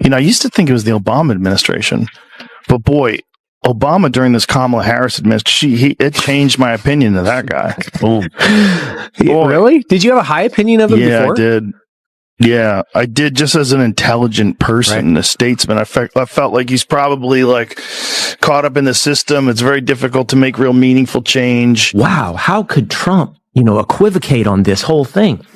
I used to think it was the Obama administration, but boy, Obama during this Kamala Harris administration, it changed my opinion of that guy. Boom. Really? Did you have a high opinion of him before? Yeah, I did. Yeah, I did. Just as an intelligent person, a statesman, I felt like he's probably like caught up in the system. It's very difficult to make real meaningful change. Wow. How could Trump, equivocate on this whole thing?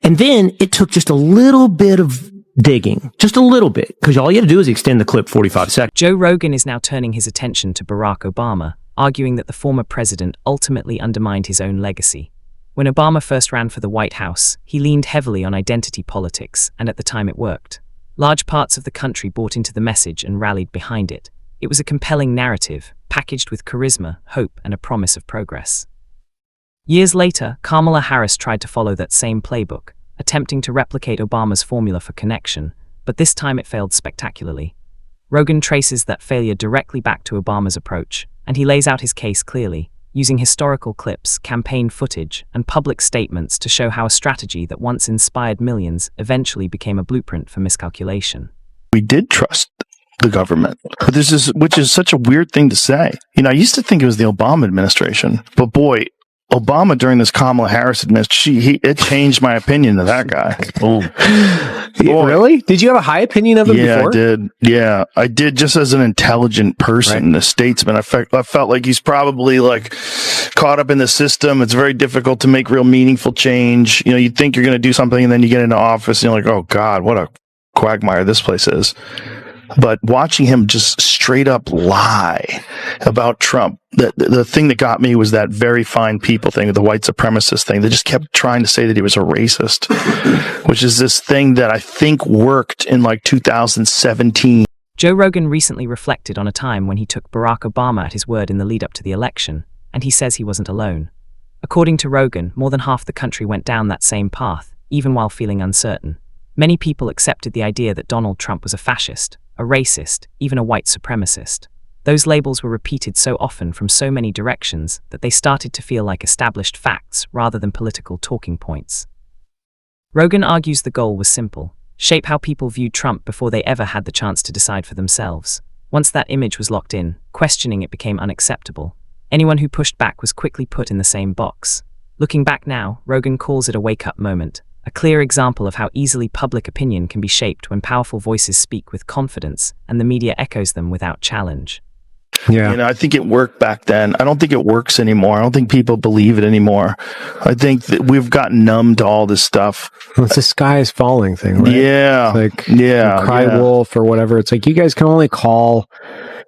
And then it took just a little bit of digging, just a little bit, because all you have to do is extend the clip 45 seconds. Joe Rogan is now turning his attention to Barack Obama, arguing that the former president ultimately undermined his own legacy. When Obama first ran for the White House, he leaned heavily on identity politics, and at the time it worked. Large parts of the country bought into the message and rallied behind it. It was a compelling narrative, packaged with charisma, hope, and a promise of progress. Years later, Kamala Harris tried to follow that same playbook, attempting to replicate Obama's formula for connection, but this time it failed spectacularly. Rogan traces that failure directly back to Obama's approach, and he lays out his case clearly, using historical clips, campaign footage, and public statements to show how a strategy that once inspired millions eventually became a blueprint for miscalculation. We did trust the government, but which is such a weird thing to say. I used to think it was the Obama administration, but boy, Obama during this Kamala Harris administration, it changed my opinion of that guy. Boom. Really? Did you have a high opinion of him before? Yeah, I did. Yeah, I did. Just as an intelligent person, a statesman, I felt like he's probably like caught up in the system. It's very difficult to make real meaningful change. You think you're going to do something, and then you get into office, and you're like, oh God, what a quagmire this place is. But watching him just straight up lie about Trump, the thing that got me was that very fine people thing, the white supremacist thing. They just kept trying to say that he was a racist, which is this thing that I think worked in like 2017. Joe Rogan recently reflected on a time when he took Barack Obama at his word in the lead up to the election, and he says he wasn't alone. According to Rogan, more than half the country went down that same path, even while feeling uncertain. Many people accepted the idea that Donald Trump was a fascist, a racist, even a white supremacist. Those labels were repeated so often from so many directions that they started to feel like established facts rather than political talking points. Rogan argues the goal was simple: shape how people viewed Trump before they ever had the chance to decide for themselves. Once that image was locked in, questioning it became unacceptable. Anyone who pushed back was quickly put in the same box. Looking back now, Rogan calls it a wake-up moment. A clear example of how easily public opinion can be shaped when powerful voices speak with confidence and the media echoes them without challenge. Yeah. I think it worked back then. I don't think it works anymore. I don't think people believe it anymore. I think that we've gotten numb to all this stuff. Well, it's a sky is falling thing, right? Yeah. It's like, cry wolf or whatever. It's like, you guys can only call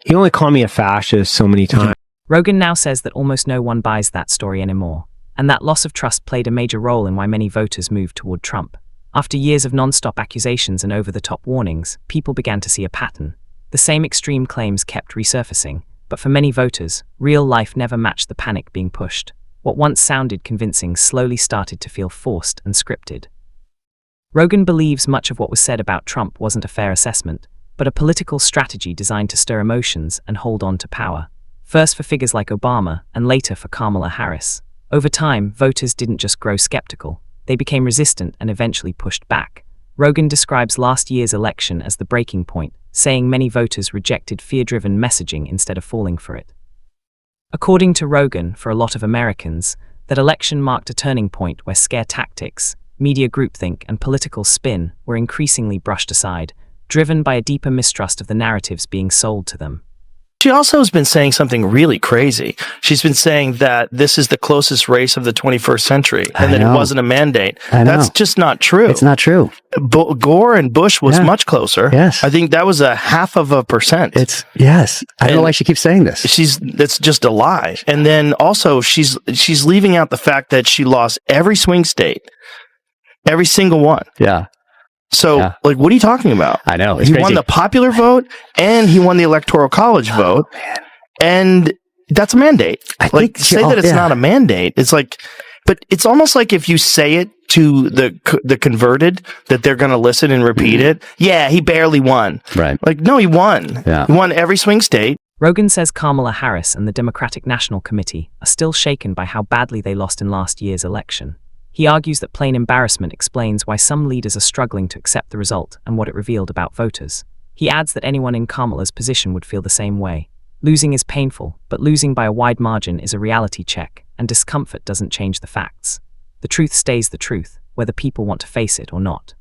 me a fascist so many times. Rogan now says that almost no one buys that story anymore. And that loss of trust played a major role in why many voters moved toward Trump. After years of non-stop accusations and over-the-top warnings, people began to see a pattern. The same extreme claims kept resurfacing, but for many voters, real life never matched the panic being pushed. What once sounded convincing slowly started to feel forced and scripted. Rogan believes much of what was said about Trump wasn't a fair assessment, but a political strategy designed to stir emotions and hold on to power. First for figures like Obama, and later for Kamala Harris. Over time, voters didn't just grow skeptical. They became resistant and eventually pushed back. Rogan describes last year's election as the breaking point, saying many voters rejected fear-driven messaging instead of falling for it. According to Rogan, for a lot of Americans, that election marked a turning point where scare tactics, media groupthink, and political spin were increasingly brushed aside, driven by a deeper mistrust of the narratives being sold to them. She also has been saying something really crazy. She's been saying that this is the closest race of the 21st century and that it wasn't a mandate. That's just not true. It's not true. Gore and Bush was much closer. Yes. I think that was a 0.5%. Yes. I don't know why she keeps saying this. That's just a lie. And then also she's leaving out the fact that she lost every swing state. Every single one. Yeah. So, like, what are you talking about? I know. He won the popular vote and he won the electoral college vote. Man. And that's a mandate. Say that it's not a mandate. It's like, but it's almost like if you say it to the converted that they're going to listen and repeat it. Yeah, he barely won. Right. Like, no, he won. Yeah. He won every swing state. Rogan says Kamala Harris and the Democratic National Committee are still shaken by how badly they lost in last year's election. He argues that plain embarrassment explains why some leaders are struggling to accept the result and what it revealed about voters. He adds that anyone in Kamala's position would feel the same way. Losing is painful, but losing by a wide margin is a reality check, and discomfort doesn't change the facts. The truth stays the truth, whether people want to face it or not.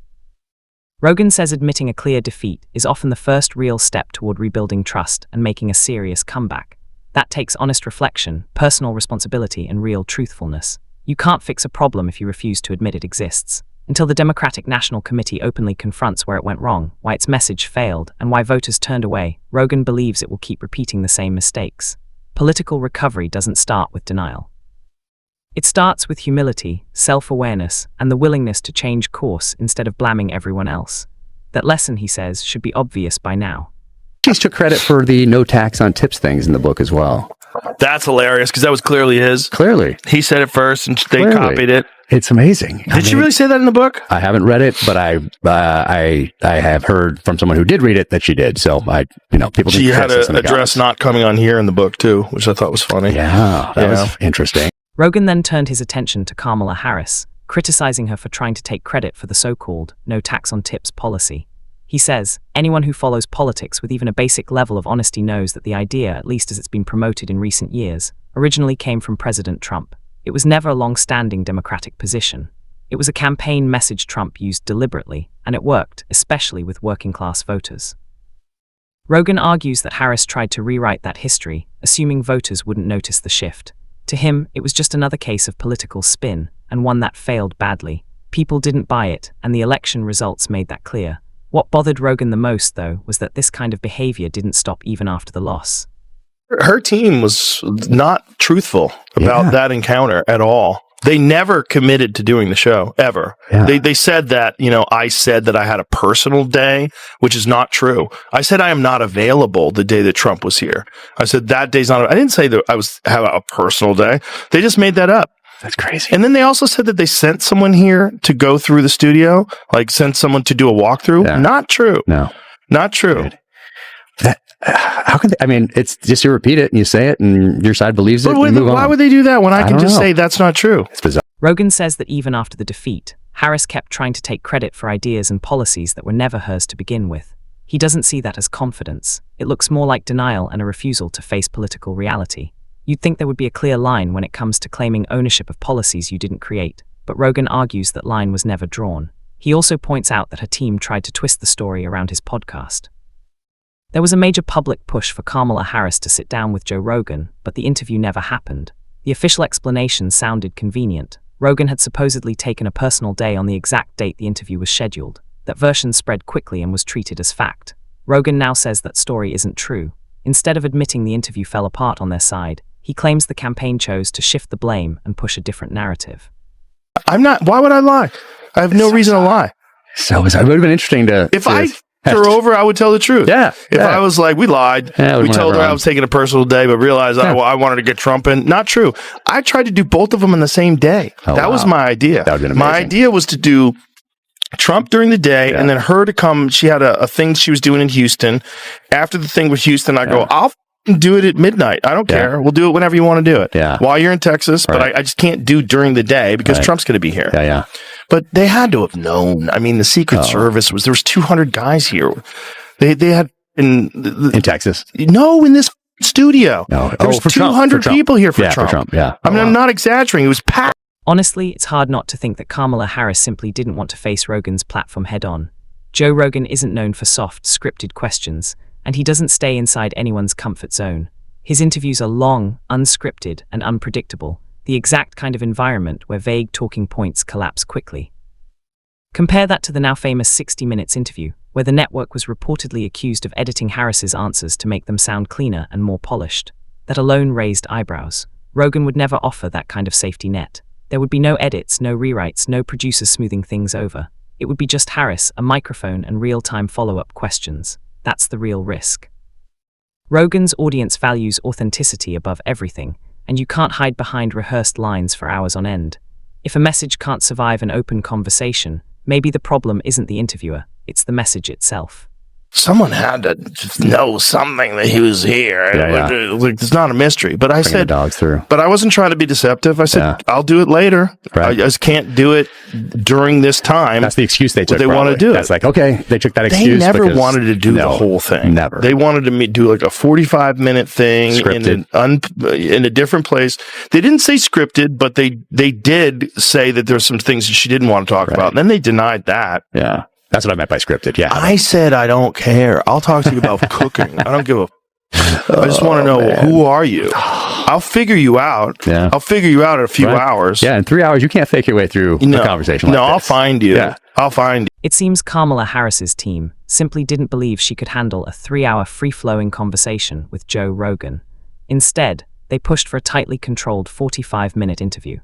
Rogan says admitting a clear defeat is often the first real step toward rebuilding trust and making a serious comeback. That takes honest reflection, personal responsibility, and real truthfulness. You can't fix a problem if you refuse to admit it exists. Until the Democratic National Committee openly confronts where it went wrong, why its message failed, and why voters turned away, Rogan believes it will keep repeating the same mistakes. Political recovery doesn't start with denial. It starts with humility, self-awareness, and the willingness to change course instead of blaming everyone else. That lesson, he says, should be obvious by now. She took credit for the no tax on tips things in the book as well. That's hilarious because that was clearly his. Clearly. He said it first and they copied it. It's amazing. Did she really say that in the book? I haven't read it, but I have heard from someone who did read it that she did. So people. She had an address not coming on here in the book too, which I thought was funny. Yeah, that was interesting. Rogan then turned his attention to Kamala Harris, criticizing her for trying to take credit for the so-called no tax on tips policy. He says, anyone who follows politics with even a basic level of honesty knows that the idea, at least as it's been promoted in recent years, originally came from President Trump. It was never a long-standing Democratic position. It was a campaign message Trump used deliberately, and it worked, especially with working-class voters. Rogan argues that Harris tried to rewrite that history, assuming voters wouldn't notice the shift. To him, it was just another case of political spin, and one that failed badly. People didn't buy it, and the election results made that clear. What bothered Rogan the most, though, was that this kind of behavior didn't stop even after the loss. Her team was not truthful about that encounter at all. They never committed to doing the show, ever. Yeah. They said that, I said that I had a personal day, which is not true. I said I am not available the day that Trump was here. I said that day's not, I didn't say that I have a personal day. They just made that up. That's crazy. And then they also said that they sent someone here to go through the studio, like sent someone to do a walkthrough. Yeah. Not true. No. Not true. How can they, it's just you repeat it and you say it and your side believes it. Why would they do that when I can just say that's not true? It's bizarre. Rogan says that even after the defeat, Harris kept trying to take credit for ideas and policies that were never hers to begin with. He doesn't see that as confidence. It looks more like denial and a refusal to face political reality. You'd think there would be a clear line when it comes to claiming ownership of policies you didn't create, but Rogan argues that line was never drawn. He also points out that her team tried to twist the story around his podcast. There was a major public push for Kamala Harris to sit down with Joe Rogan, but the interview never happened. The official explanation sounded convenient. Rogan had supposedly taken a personal day on the exact date the interview was scheduled. That version spread quickly and was treated as fact. Rogan now says that story isn't true. Instead of admitting the interview fell apart on their side, he claims the campaign chose to shift the blame and push a different narrative. Why would I lie? I have no reason to lie. So it would have been interesting to... If I her over, I would tell the truth. Yeah. If I was like, we lied, we told her I was taking a personal day, but realized I wanted to get Trump in. Not true. I tried to do both of them in the same day. That was my idea. That would have been amazing. My idea was to do Trump during the day and then her to come. She had a thing she was doing in Houston. After the thing with Houston, I go, I'll do it at midnight. I don't care. We'll do it whenever you want to do it. Yeah. While you're in Texas, but I just can't do during the day because Trump's going to be here. Yeah. But they had to have known. The Secret Service there was 200 guys here. They had in Texas. No, in this studio. No. There was 200 people here for Trump. For Trump. Yeah. I'm not exaggerating. It was packed. Honestly, it's hard not to think that Kamala Harris simply didn't want to face Rogan's platform head-on. Joe Rogan isn't known for soft, scripted questions, and he doesn't stay inside anyone's comfort zone. His interviews are long, unscripted, and unpredictable, the exact kind of environment where vague talking points collapse quickly. Compare that to the now famous 60 Minutes interview, where the network was reportedly accused of editing Harris's answers to make them sound cleaner and more polished. That alone raised eyebrows. Rogan would never offer that kind of safety net. There would be no edits, no rewrites, no producers smoothing things over. It would be just Harris, a microphone, and real-time follow-up questions. That's the real risk. Rogan's audience values authenticity above everything, and you can't hide behind rehearsed lines for hours on end. If a message can't survive an open conversation, maybe the problem isn't the interviewer, it's the message itself. someone had to just know something that he was here. Like, it's not a mystery. But I said, dogs through. But I wasn't trying to be deceptive. I said, I'll do it later. I just can't do it during this time. That's the excuse they took. They want to do That's it. like, okay, they took that excuse. They never wanted to do the whole thing. Never. They wanted to do like a 45-minute thing in a different place. They didn't say scripted, but they did say that there's some things that she didn't want to talk about. And then they denied that. Yeah. That's what I meant by scripted. Yeah. I said, I don't care. I'll talk to you about cooking. I don't give a. I just want to know, who are you? I'll figure you out. Yeah. I'll figure you out in a few hours. Yeah. In 3 hours, you can't fake your way through a conversation like this. No, I'll find you. Yeah. I'll find you. It seems Kamala Harris's team simply didn't believe she could handle a 3-hour free-flowing conversation with Joe Rogan. Instead, they pushed for a tightly controlled 45-minute interview.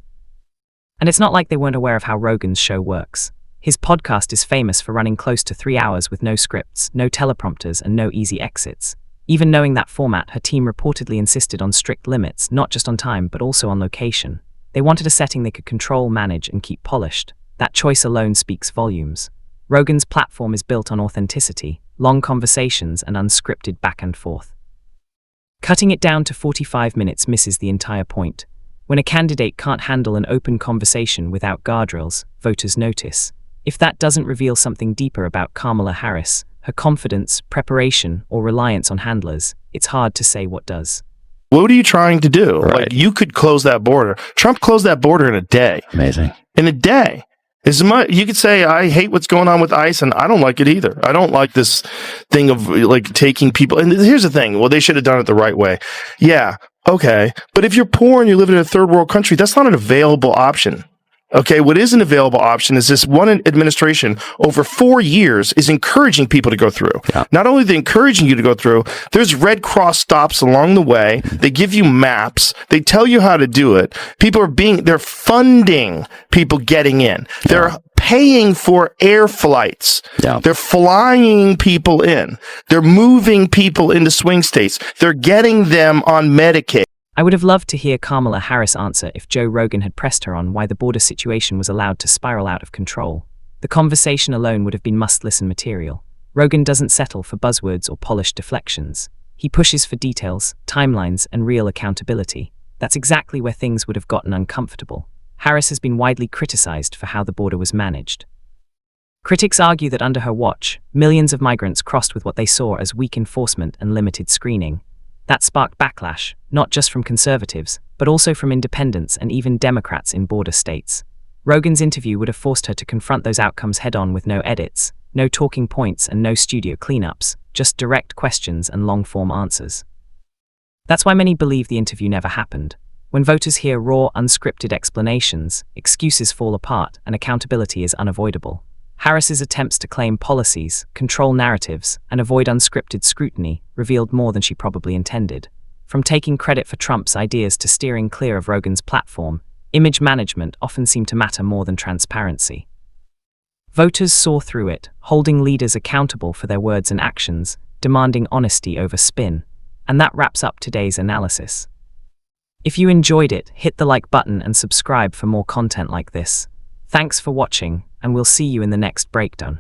And it's not like they weren't aware of how Rogan's show works. His podcast is famous for running close to 3 hours with no scripts, no teleprompters, and no easy exits. Even knowing that format, her team reportedly insisted on strict limits, not just on time, but also on location. They wanted a setting they could control, manage, and keep polished. That choice alone speaks volumes. Rogan's platform is built on authenticity, long conversations, and unscripted back and forth. Cutting it down to 45 minutes misses the entire point. When a candidate can't handle an open conversation without guardrails, voters notice. If that doesn't reveal something deeper about Kamala Harris, her confidence, preparation, or reliance on handlers, it's hard to say what does. What are you trying to do? Right. Like, you could close that border. Trump closed that border in a day. Amazing. In a day. You could say, I hate what's going on with ICE, and I don't like it either. I don't like this thing of like taking people. And here's the thing. Well, they should have done it the right way. Yeah. Okay. But if you're poor and you live in a third world country, that's not an available option. Okay, what is an available option is this one administration over 4 years is encouraging people to go through. Yeah. Not only are they encouraging you to go through, there's Red Cross stops along the way. They give you maps. They tell you how to do it. They're funding people getting in. They're paying for air flights. Yeah. They're flying people in. They're moving people into swing states. They're getting them on Medicaid. I would have loved to hear Kamala Harris answer if Joe Rogan had pressed her on why the border situation was allowed to spiral out of control. The conversation alone would have been must-listen material. Rogan doesn't settle for buzzwords or polished deflections. He pushes for details, timelines, and real accountability. That's exactly where things would have gotten uncomfortable. Harris has been widely criticized for how the border was managed. Critics argue that under her watch, millions of migrants crossed with what they saw as weak enforcement and limited screening. That sparked backlash, not just from conservatives, but also from independents and even Democrats in border states. Rogan's interview would have forced her to confront those outcomes head-on with no edits, no talking points, and no studio cleanups, just direct questions and long-form answers. That's why many believe the interview never happened. When voters hear raw, unscripted explanations, excuses fall apart, and accountability is unavoidable. Harris's attempts to claim policies, control narratives, and avoid unscripted scrutiny revealed more than she probably intended. From taking credit for Trump's ideas to steering clear of Rogan's platform, image management often seemed to matter more than transparency. Voters saw through it, holding leaders accountable for their words and actions, demanding honesty over spin. And that wraps up today's analysis. If you enjoyed it, hit the like button and subscribe for more content like this. Thanks for watching, and we'll see you in the next breakdown.